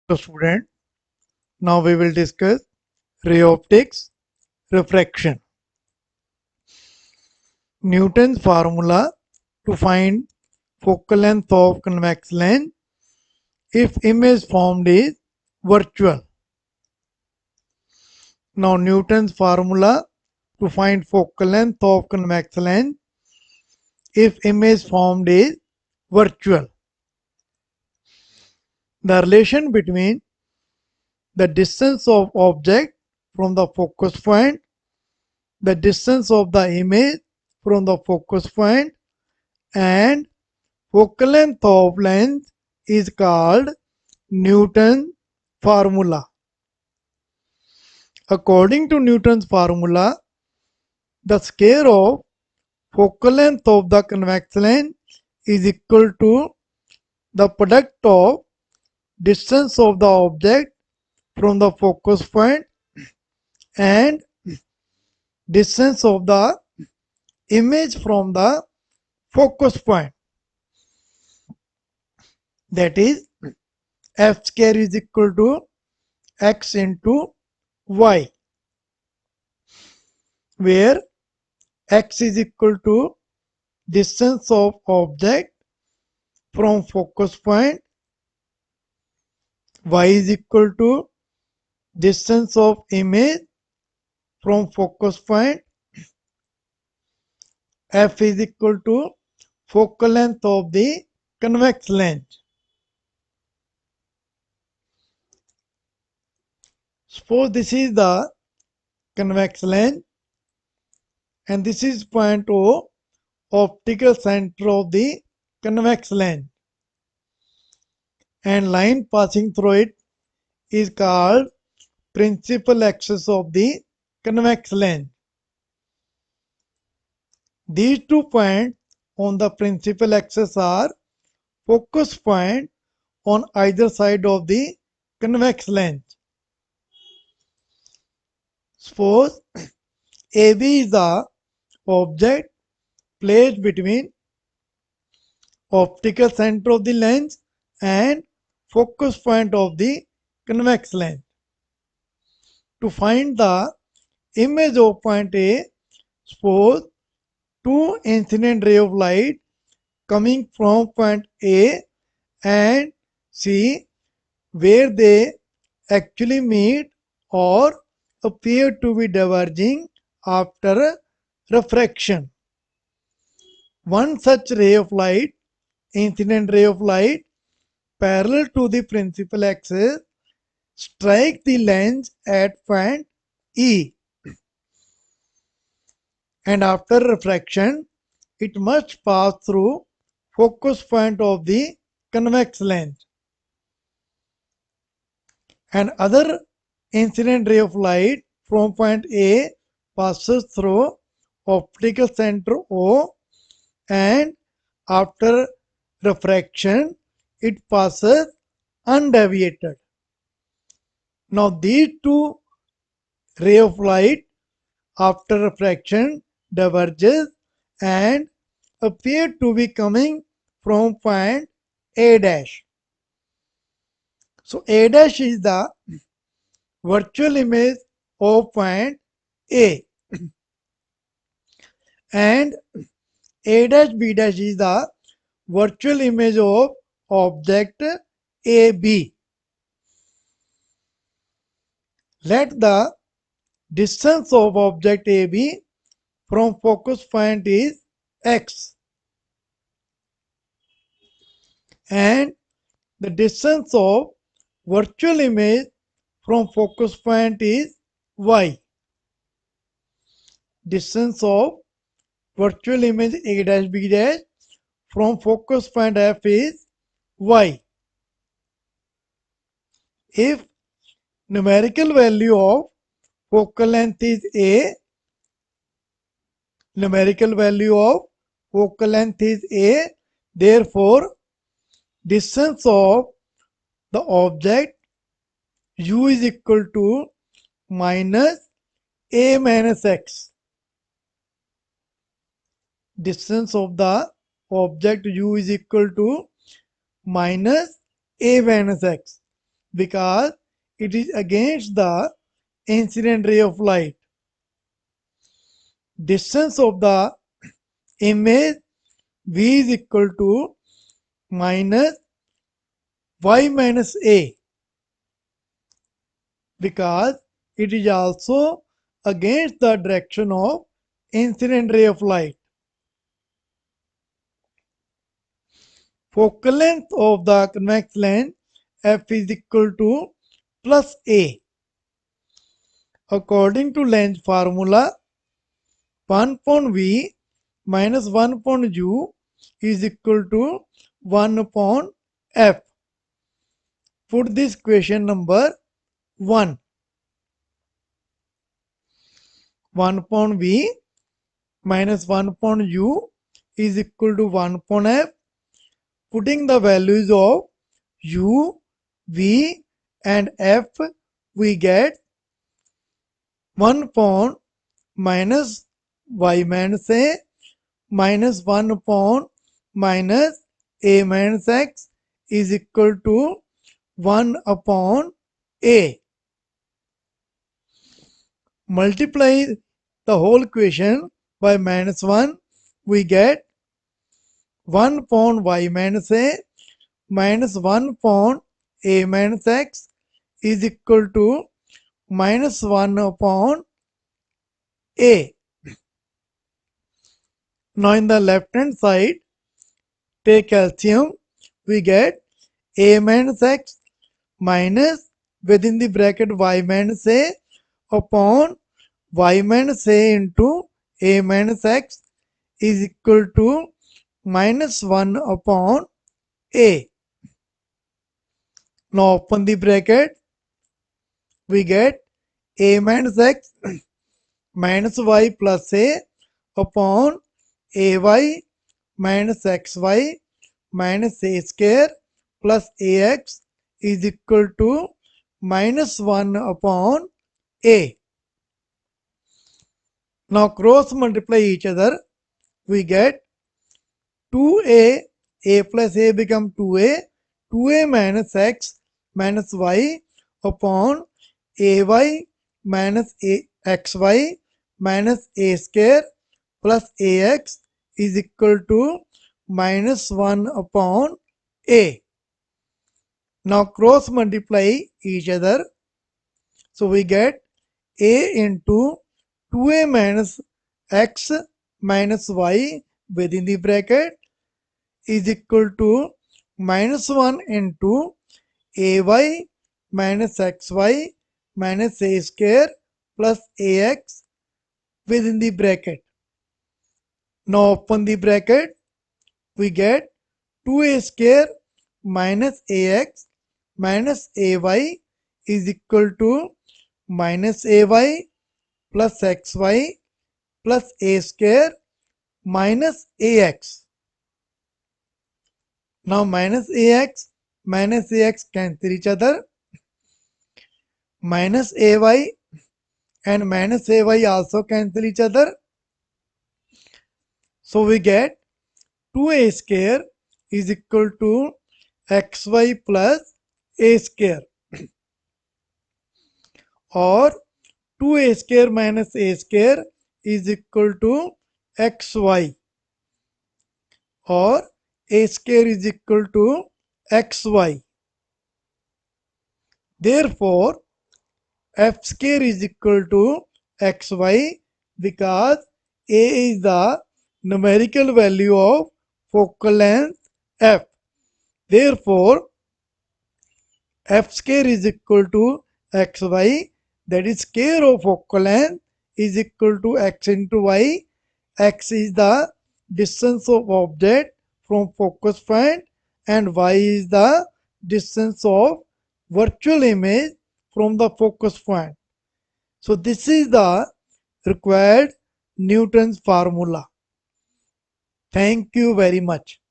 So student, now we will discuss ray optics refraction. Newton's formula to find focal length of convex lens if image formed is virtual. Now Newton's formula to find focal length of convex lens if image formed is virtual. The relation between the distance of object from the focus point, the distance of the image from the focus point, and focal length of lens is called Newton's formula. According to Newton's formula, the square of focal length of the convex lens is equal to the product of distance of the object from the focus point and distance of the image from the focus point. That is, f square is equal to x into y, where x is equal to distance of object from focus point, y is equal to distance of image from focus point, f is equal to focal length of the convex lens. Suppose this is the convex lens and this is point O, optical center of the convex lens, and line passing through it is called principal axis of the convex lens. These 2 points on the principal axis are focus point on either side of the convex lens. Suppose AB is the object placed between optical center of the lens and focus point of the convex lens. To find the image of point A, suppose 2 incident ray of light coming from point A and C where they actually meet or appear to be diverging after refraction. One such ray of light, incident ray of light, parallel to the principal axis, strike the lens at point E, and after refraction it must pass through focus point of the convex lens. And other incident ray of light from point A passes through optical center O, and after refraction it passes undeviated. Now these 2 ray of light after refraction diverges and appear to be coming from point A dash. So A dash is the virtual image of point A and A dash B dash is the virtual image of object AB. Let the distance of object AB from focus point is x and the distance of virtual image from focus point is y. Distance of virtual image A dash B dash from focus point F is y. If numerical value of focal length is A, numerical value of focal length is A, therefore distance of the object u is equal to minus A minus x. Distance of the object u is equal to minus A minus x. because it is against the incident ray of light. Distance of the image V is equal to minus y minus a, because it is also against the direction of incident ray of light. Focal length of the convex lens f is equal to plus a. According to lens formula, 1 upon v minus 1 upon u is equal to 1 upon f. Put this equation number 1. 1 upon v minus 1 upon u is equal to 1 upon f. Putting the values of u, v and f, we get 1 upon minus y minus a minus 1 upon minus a minus x is equal to 1 upon a. Multiply the whole equation by minus 1, we get 1 upon y minus a minus 1 upon a minus x is equal to minus 1 upon a. Now in the left hand side, take LCM, we get a minus x minus within the bracket y minus a upon y minus a into a minus x is equal to minus 1 upon a. Now open the bracket, we get a minus x minus y plus a upon ay minus xy minus a square plus ax is equal to minus 1 upon a. Now cross multiply each other, we get 2a, a plus a become 2a, 2a minus x minus y upon ay minus xy minus a square plus ax is equal to minus 1 upon a. Now cross multiply each other, so we get a into 2a minus x minus y within the bracket is equal to minus 1 into ay minus xy minus a square plus ax within the bracket. Now open the bracket, we get 2a square minus ax minus ay is equal to minus ay plus xy plus a square minus ax. Now minus ax cancel each other. Minus ay and minus ay also cancel each other. So we get 2a square is equal to xy plus a square, or 2a square minus a square is equal to xy, or a square is equal to xy. Therefore, f square is equal to xy because a is the numerical value of focal length f. Therefore, f square is equal to xy, that is square of focal length is equal to x into y. X is the distance of object from focus point and y is the distance of virtual image from the focus point. So this is the required Newton's formula. Thank you very much.